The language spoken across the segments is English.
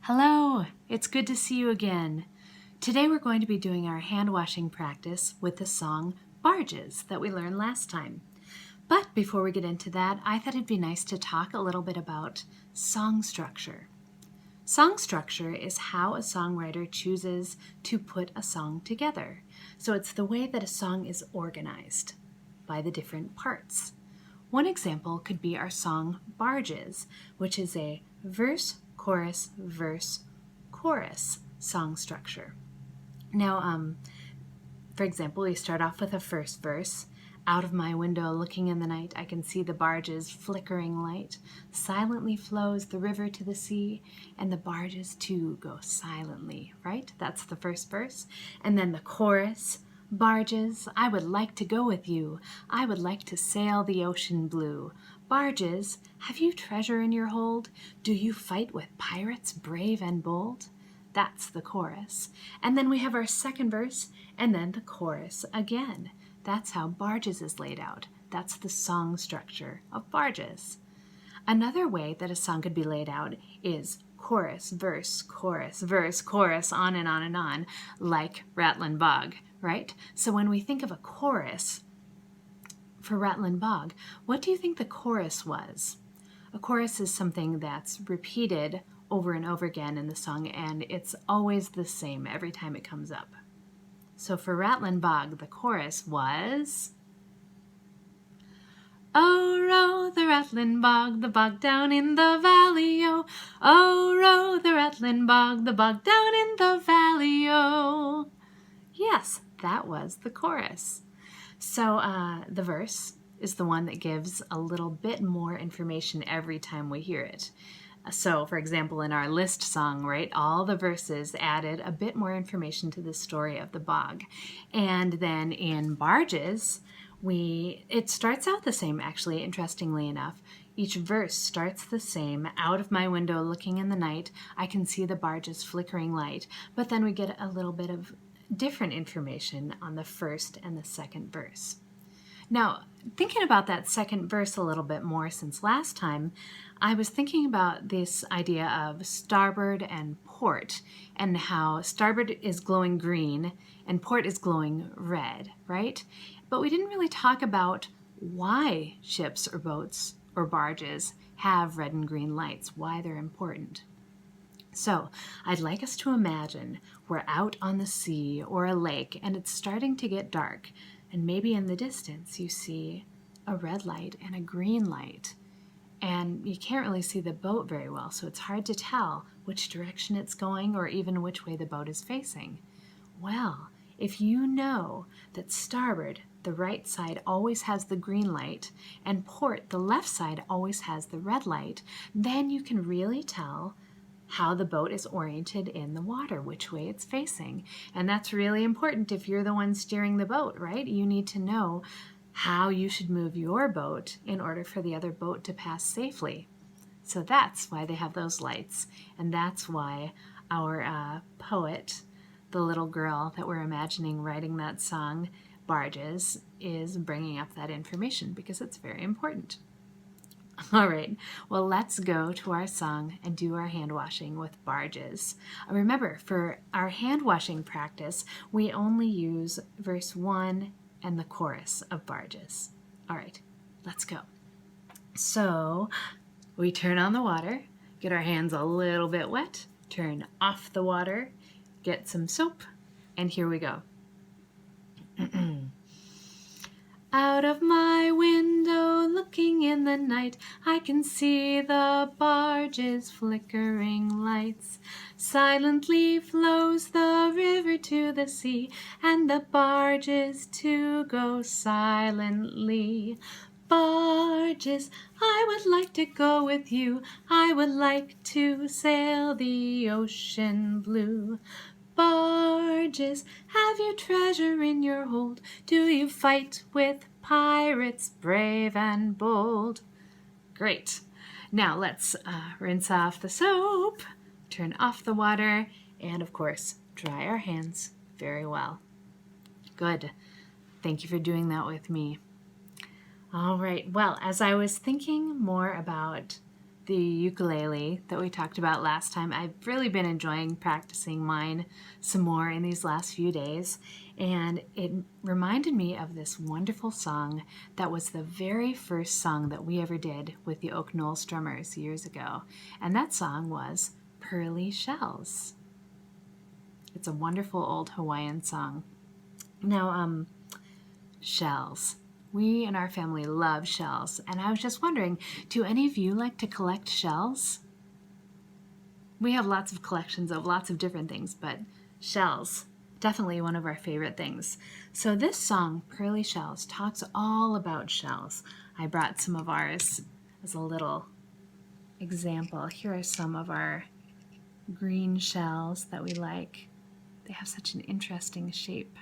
Hello, it's good to see you again. Today we're going to be doing our hand washing practice with the song Barges that we learned last time. But before we get into that, I thought it'd be nice to talk a little bit about song structure. Song structure is how a songwriter chooses to put a song together. So it's the way that a song is organized by the different parts. One example could be our song Barges, which is a verse, chorus, verse, chorus song structure. Now, for example, we start off with a first verse. Out of my window, looking in the night, I can see the barges' flickering light. Silently flows the river to the sea, and the barges too go silently, right? That's the first verse. And then the chorus. Barges, I would like to go with you. I would like to sail the ocean blue. Barges, have you treasure in your hold? Do you fight with pirates brave and bold? That's the chorus. And then we have our second verse, and then the chorus again. That's how Barges is laid out. That's the song structure of Barges. Another way that a song could be laid out is chorus, verse, chorus, on and on and on, like Rattlin Bog, right? So when we think of a chorus for Rattlin Bog, what do you think the chorus was? A chorus is something that's repeated over and over again in the song, and it's always the same every time it comes up. So for Rattlin Bog, the chorus was, oh, row the Rattlin Bog, the bog down in the valley, oh. Oh, row the Rattlin Bog, the bog down in the valley, oh. Yes, that was the chorus. So the verse is the one that gives a little bit more information every time we hear it. So, for example, in our list song, right, all the verses added a bit more information to the story of the bog. And then in Barges, it starts out the same, actually, interestingly enough. Each verse starts the same. Out of my window, looking in the night, I can see the barge's flickering light. But then we get a little bit of different information on the first and the second verse. Now, thinking about that second verse a little bit more since last time, I was thinking about this idea of starboard and port, and how starboard is glowing green and port is glowing red, right? But we didn't really talk about why ships or boats or barges have red and green lights, why they're important. So I'd like us to imagine we're out on the sea or a lake and it's starting to get dark, and maybe in the distance you see a red light and a green light, and you can't really see the boat very well, so it's hard to tell which direction it's going or even which way the boat is facing. Well, if you know that starboard, the right side, always has the green light, and port, the left side, always has the red light, then you can really tell how the boat is oriented in the water, which way it's facing. And that's really important if you're the one steering the boat, right? You need to know how you should move your boat in order for the other boat to pass safely. So that's why they have those lights. And that's why our poet, the little girl that we're imagining writing that song, Barges, is bringing up that information because it's very important. All right, well, let's go to our song and do our hand washing with Barges. Remember, for our hand washing practice, we only use verse 1 and the chorus of Barges. All right, let's go. So we turn on the water, get our hands a little bit wet, turn off the water, get some soap, and here we go. Out of my window, looking in the night, I can see the barge's flickering lights. Silently flows the river to the sea, and the barges too go silently. Barges, I would like to go with you. I would like to sail the ocean blue. Barges, have you treasure in your hold? Do you fight with pirates brave and bold? Great. Now let's rinse off the soap, turn off the water, and of course, dry our hands very well. Good. Thank you for doing that with me. All right. Well, as I was thinking more about the ukulele that we talked about last time. I've really been enjoying practicing mine some more in these last few days, and it reminded me of this wonderful song that was the very first song that we ever did with the Oak Knoll Strummers years ago, and that song was Pearly Shells. It's a wonderful old Hawaiian song. Now, shells. We in our family love shells, and I was just wondering, do any of you like to collect shells? We have lots of collections of lots of different things, but shells, definitely one of our favorite things. So this song, Pearly Shells, talks all about shells. I brought some of ours as a little example. Here are some of our green shells that we like. They have such an interesting shape.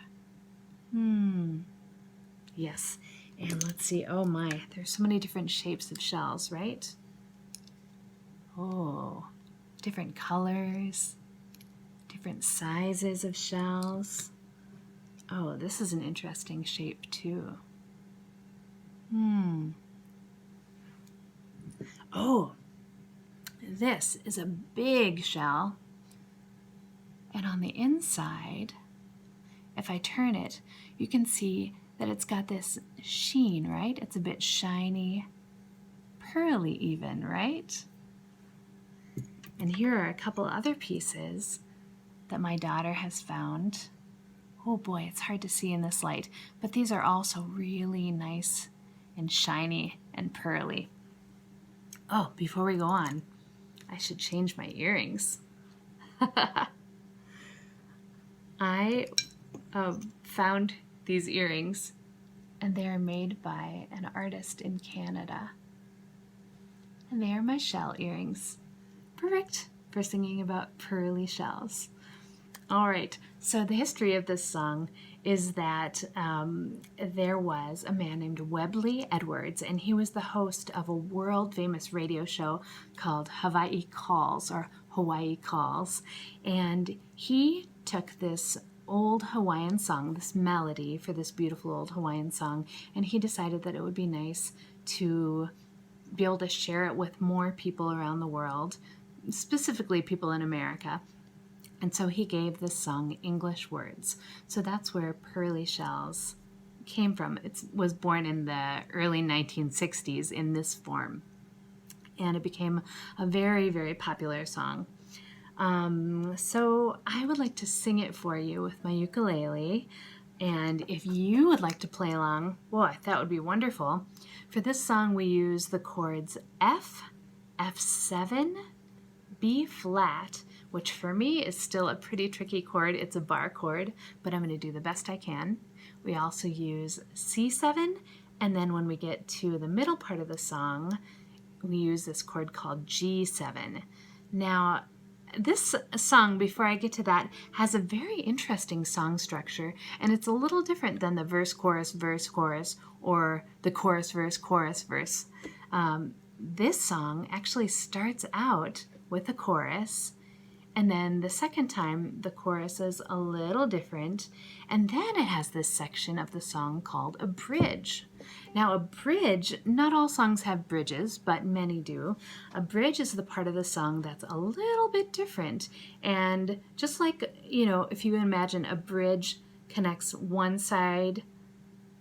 Yes. And let's see, oh my, there's so many different shapes of shells, right? Oh, different colors, different sizes of shells. Oh, this is an interesting shape too. Oh, this is a big shell. And on the inside, if I turn it, you can see that it's got this sheen, right? It's a bit shiny, pearly even, right? And here are a couple other pieces that my daughter has found. Oh boy, it's hard to see in this light, but these are also really nice and shiny and pearly. Oh, before we go on, I should change my earrings. I found these earrings, and they are made by an artist in Canada. And they are my shell earrings. Perfect for singing about pearly shells. All right, so the history of this song is that there was a man named Webley Edwards, and he was the host of a world-famous radio show called Hawaii Calls, or Hawaii Calls, and he took this old Hawaiian song, this melody for this beautiful old Hawaiian song, and he decided that it would be nice to be able to share it with more people around the world, specifically people in America. And so he gave this song English words. So that's where Pearly Shells came from. It was born in the early 1960s in this form, and it became a very, very popular song. So I would like to sing it for you with my ukulele, and if you would like to play along, boy, that would be wonderful. For this song, we use the chords F, F7, B flat, which for me is still a pretty tricky chord. It's a bar chord, but I'm going to do the best I can. We also use C7, and then when we get to the middle part of the song, we use this chord called G7. Now, this song, before I get to that, has a very interesting song structure, and it's a little different than the verse, chorus, or the chorus, verse. This song actually starts out with a chorus, and then the second time the chorus is a little different, and then it has this section of the song called a bridge. Now a bridge, not all songs have bridges, but many do. A bridge is the part of the song that's a little bit different, and just like, you know, if you imagine a bridge connects one side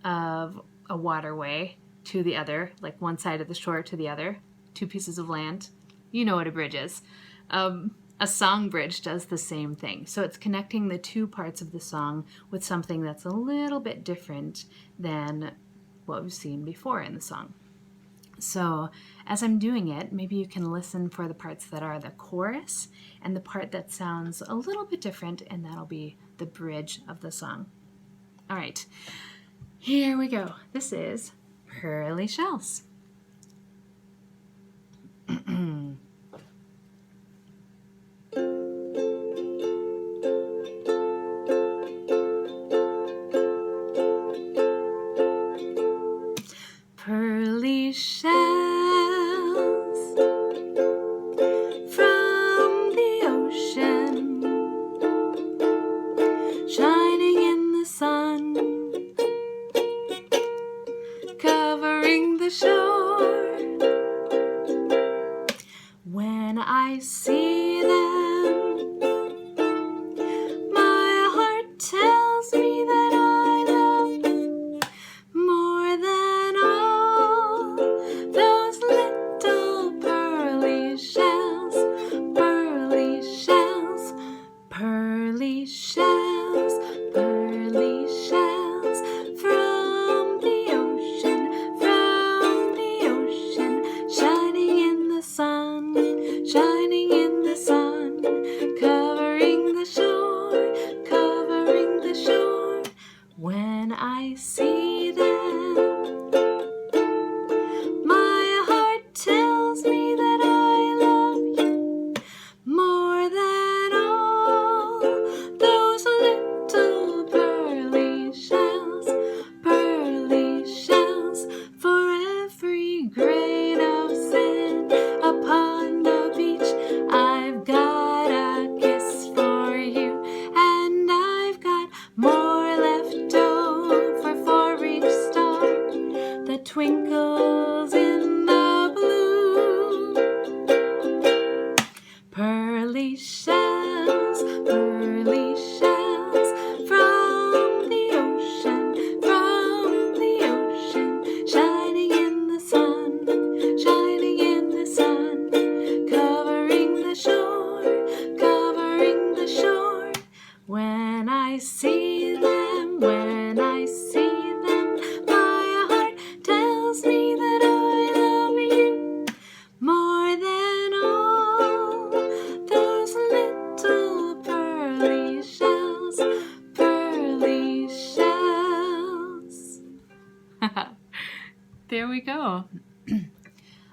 of a waterway to the other, like one side of the shore to the other, two pieces of land, you know what a bridge is. A song bridge does the same thing. So it's connecting the two parts of the song with something that's a little bit different than what we've seen before in the song. So as I'm doing it, maybe you can listen for the parts that are the chorus and the part that sounds a little bit different, and that'll be the bridge of the song. All right, here we go. This is Pearly Shells. Pearly shells from the ocean, shining in the sun, covering the shore. them. My heart tells me that I love you more than all those little pearly shells, pearly shells, pearly shells, pearly shells from the ocean, shining in the sun, shining in the sun, covering the shore, covering the shore. When I see them, my heart tells me that I love you more than all those little pearly shells, pearly shells. For every grain of sand upon the beach, I've got a kiss for you, and I've got more left over for each star that twinkles in the blue. Pearly shells from the ocean, shining in the sun, shining in the sun, covering the shore, covering the shore. When I see them, when I see them, my heart tells me that I love you more than all those little pearly shells, pearly shells. There we go.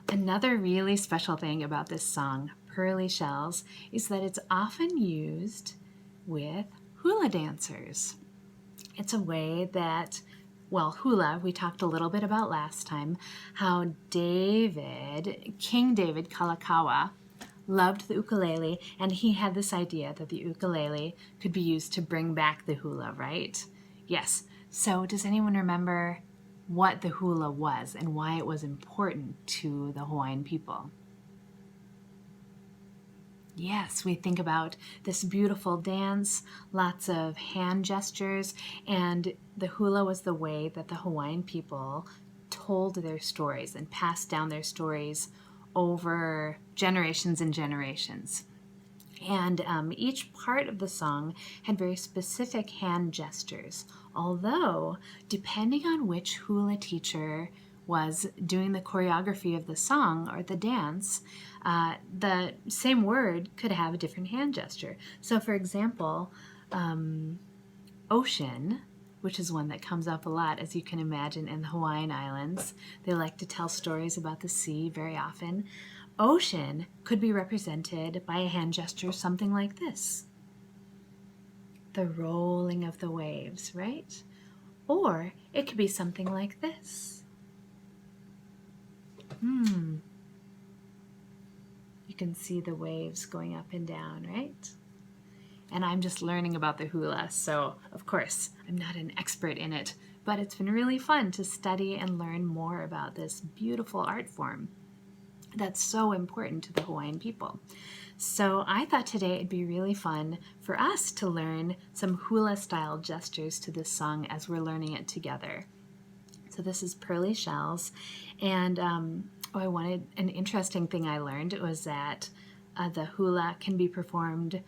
Another really special thing about this song, Pearly Shells, is that it's often used with hula dancers. It's a way that, well, hula, we talked a little bit about last time, how King David Kalakaua, loved the ukulele, and he had this idea that the ukulele could be used to bring back the hula, right? Yes. So does anyone remember what the hula was and why it was important to the Hawaiian people? Yes, we think about this beautiful dance, lots of hand gestures, and the hula was the way that the Hawaiian people told their stories and passed down their stories over generations and generations. And each part of the song had very specific hand gestures, although depending on which hula teacher was doing the choreography of the song or the dance, the same word could have a different hand gesture. So for example, ocean, which is one that comes up a lot, as you can imagine, in the Hawaiian Islands. They like to tell stories about the sea very often. Ocean could be represented by a hand gesture something like this. The rolling of the waves, right? Or it could be something like this. You can see the waves going up and down, right? And I'm just learning about the hula, so of course I'm not an expert in it, but it's been really fun to study and learn more about this beautiful art form that's so important to the Hawaiian people. So I thought today it'd be really fun for us to learn some hula-style gestures to this song as we're learning it together. So this is Pearly Shells, and an interesting thing I learned was that the hula can be performed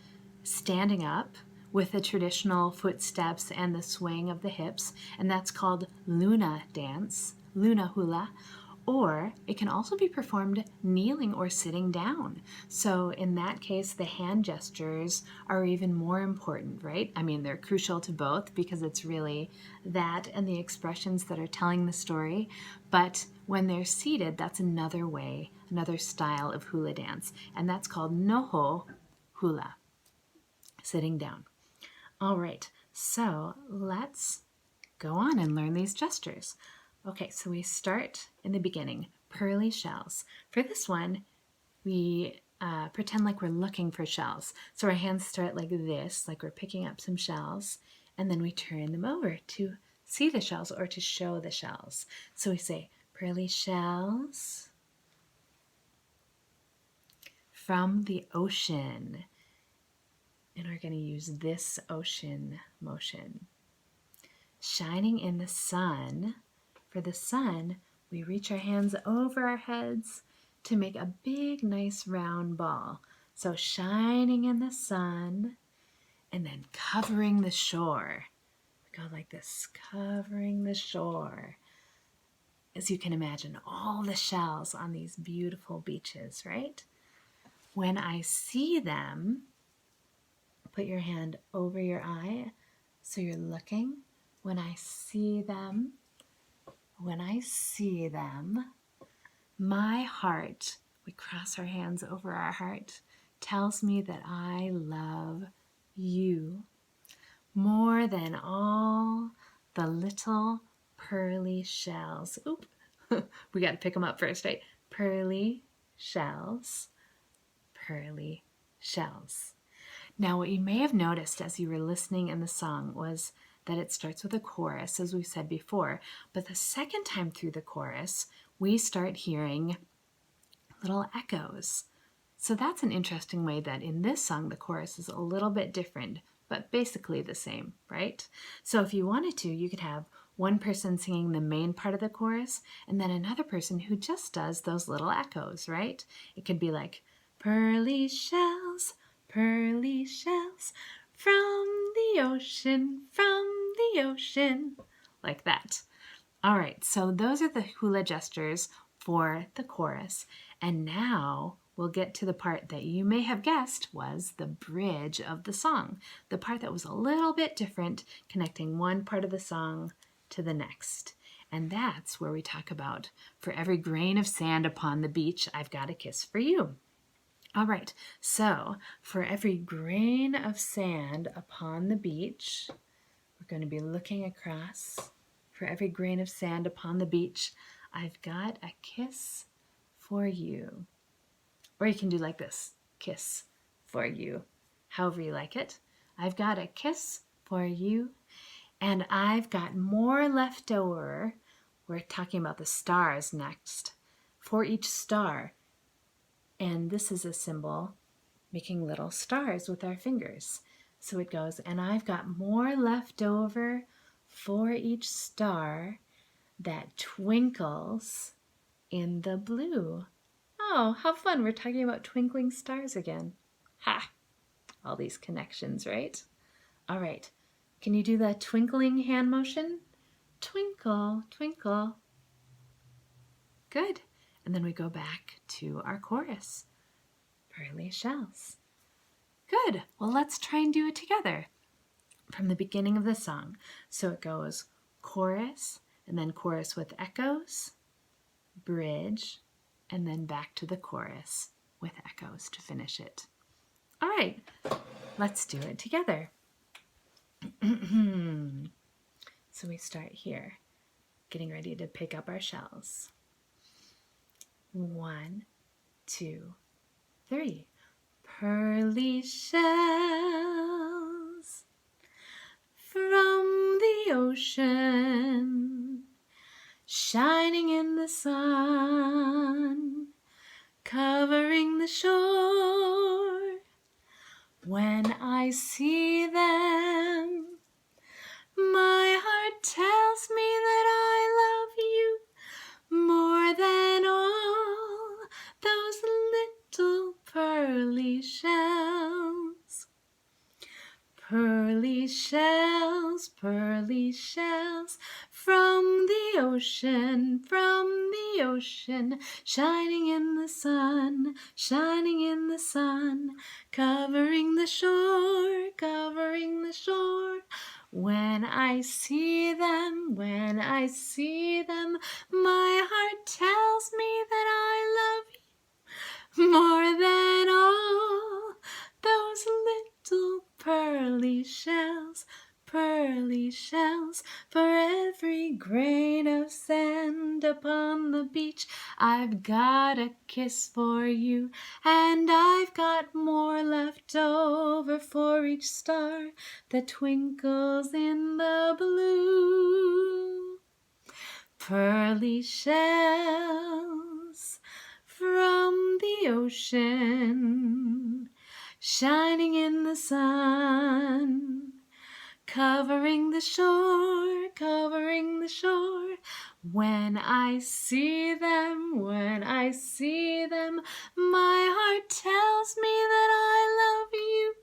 standing up with the traditional footsteps and the swing of the hips, and that's called Luna dance, Luna hula. Or it can also be performed kneeling or sitting down. So in that case, the hand gestures are even more important, right? I mean, they're crucial to both because it's really that and the expressions that are telling the story. But when they're seated, that's another way, another style of hula dance. And that's called noho hula, sitting down. All right, so let's go on and learn these gestures. Okay, so we start in the beginning, pearly shells. For this one, we pretend like we're looking for shells. So our hands start like this, like we're picking up some shells, and then we turn them over to see the shells or to show the shells. So we say, pearly shells from the ocean. And we're going to use this ocean motion. Shining in the sun. For the sun, we reach our hands over our heads to make a big, nice round ball. So shining in the sun and then covering the shore. We go like this, covering the shore. As you can imagine, all the shells on these beautiful beaches, right? When I see them, put your hand over your eye so you're looking. When I see them, my heart, we cross our hands over our heart, tells me that I love you more than all the little pearly shells. Oop, we got to pick them up first, right? Pearly shells, pearly shells. Now, what you may have noticed as you were listening in the song was that it starts with a chorus, as we said before, but the second time through the chorus, we start hearing little echoes. So that's an interesting way that in this song, the chorus is a little bit different, but basically the same, right? So if you wanted to, you could have one person singing the main part of the chorus, and then another person who just does those little echoes, right? It could be like, pearly shells, from the ocean, like that. All right, so those are the hula gestures for the chorus. And now we'll get to the part that you may have guessed was the bridge of the song, the part that was a little bit different, connecting one part of the song to the next. And that's where we talk about, for every grain of sand upon the beach, I've got a kiss for you. All right, so for every grain of sand upon the beach, we're going to be looking across. For every grain of sand upon the beach, I've got a kiss for you. Or you can do like this, kiss for you, however you like it. I've got a kiss for you, and I've got more left over. We're talking about the stars next. For each star. And this is a symbol making little stars with our fingers. So it goes, and I've got more left over for each star that twinkles in the blue. Oh, how fun. We're talking about twinkling stars again. Ha! All these connections, right? All right. Can you do the twinkling hand motion? Twinkle, twinkle. Good. And then we go back to our chorus. Pearly shells. Good. Well, let's try and do it together from the beginning of the song. So it goes chorus, and then chorus with echoes, bridge, and then back to the chorus with echoes to finish it. All right, let's do it together. So we start here, getting ready to pick up our shells. 1, 2, 3. Pearly shells from the ocean, shining in the sun, covering the shore. When I see them, my heart tells me that I love you more than all those little pearly shells. Pearly shells from the ocean, shining in the sun, covering the shore, When I see them, my heart tells me that I love you more than all those little pearly shells, for every grain of sand upon the beach, I've got a kiss for you, and I've got more left over for each star that twinkles in the blue. Pearly shells from the ocean, shining in the sun, covering the shore, covering the shore. When I see them, my heart tells me that I love you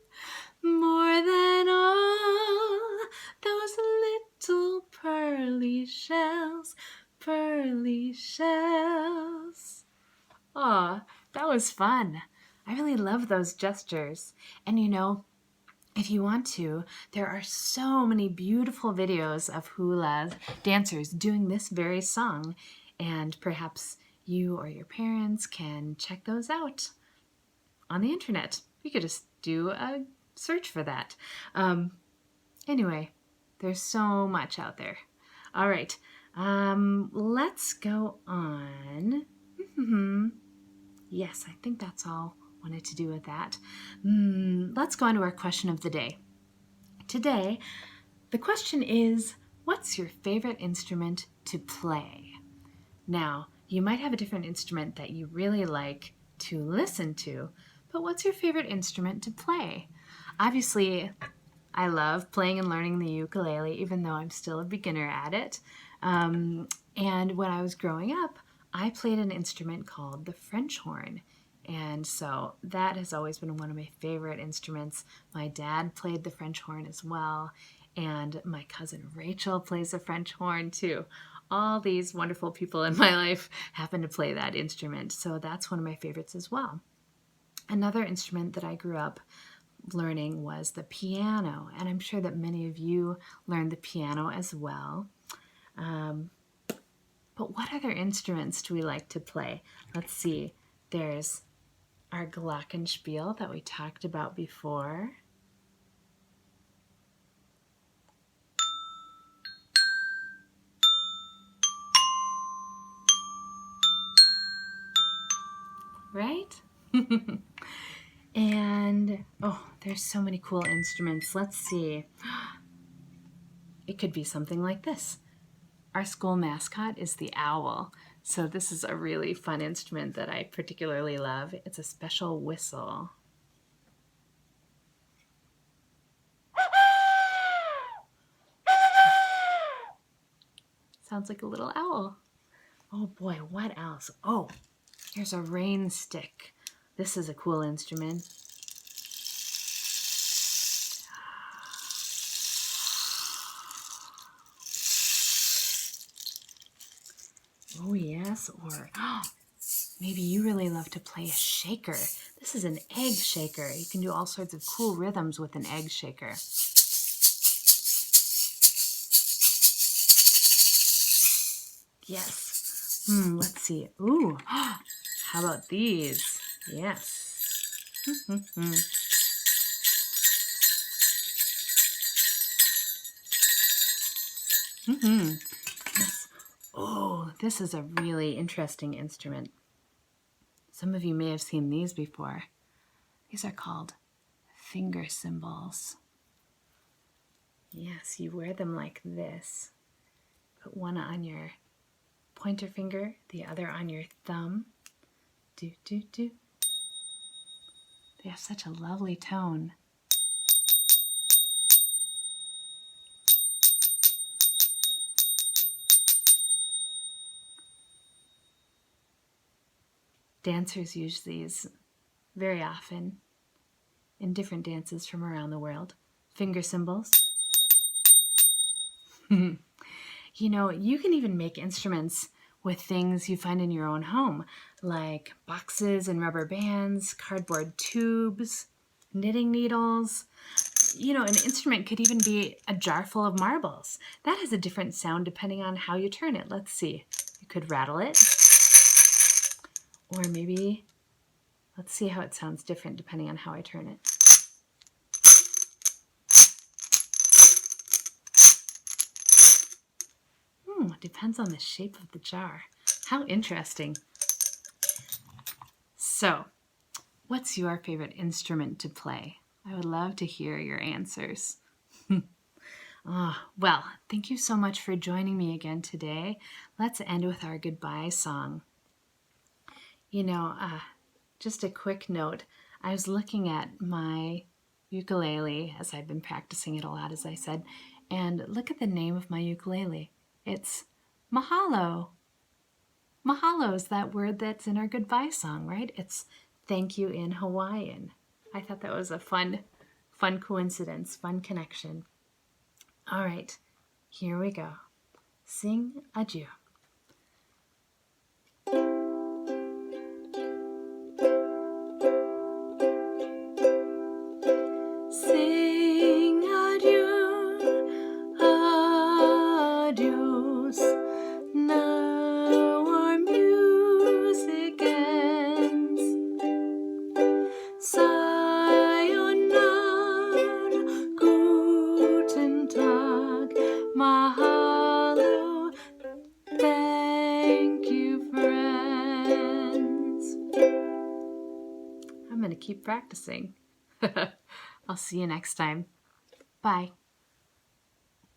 more than all those little pearly shells, pearly shells. Aw, that was fun. I really love those gestures. And you know, if you want to, there are so many beautiful videos of hula dancers doing this very song, and perhaps you or your parents can check those out on the internet. You could just do a search for that. Anyway, there's so much out there. All right, let's go on. Yes, I think that's all I wanted to do with that. Let's go on to our question of the day. Today, the question is, what's your favorite instrument to play? Now, you might have a different instrument that you really like to listen to, but what's your favorite instrument to play? Obviously, I love playing and learning the ukulele, even though I'm still a beginner at it. And when I was growing up, I played an instrument called the French horn. And so that has always been one of my favorite instruments. My dad played the French horn as well, and my cousin Rachel plays the French horn too. All these wonderful people in my life happen to play that instrument, so that's one of my favorites as well. Another instrument that I grew up learning was the piano, and I'm sure that many of you learned the piano as well. But what other instruments do we like to play? Let's see. There's our glockenspiel that we talked about before. Right? And, oh, there's so many cool instruments. Let's see. It could be something like this. Our school mascot is the owl. So this is a really fun instrument that I particularly love. It's a special whistle. Sounds like a little owl. Oh boy, what else? Oh, here's a rain stick. This is a cool instrument. Oh yes, or maybe you really love to play a shaker. This is an egg shaker. You can do all sorts of cool rhythms with an egg shaker. Yes. Let's see. Ooh, how about these? Yes. Yes. Oh, this is a really interesting instrument. Some of you may have seen these before. These are called finger cymbals. Yes, you wear them like this. Put one on your pointer finger, the other on your thumb. Do, do, do. They have such a lovely tone. Dancers use these very often in different dances from around the world. Finger cymbals. You know, you can even make instruments with things you find in your own home, like boxes and rubber bands, cardboard tubes, knitting needles. You know, an instrument could even be a jar full of marbles. That has a different sound depending on how you turn it. Let's see. You could rattle it. Or maybe, let's see how it sounds different depending on how I turn it. It depends on the shape of the jar. How interesting. So, what's your favorite instrument to play? I would love to hear your answers. Well, thank you so much for joining me again today. Let's end with our goodbye song. You know, just a quick note. I was looking at my ukulele as I've been practicing it a lot, as I said, and look at the name of my ukulele. It's Mahalo. Mahalo is that word that's in our goodbye song, right? It's thank you in Hawaiian. I thought that was a fun coincidence, fun connection. All right, here we go. Sing adieu. Sing adieu, adios. Now our music ends. Sayonara, guten Tag, mahalo, thank you, friends. I'm going to keep practicing. I'll see you next time. Bye.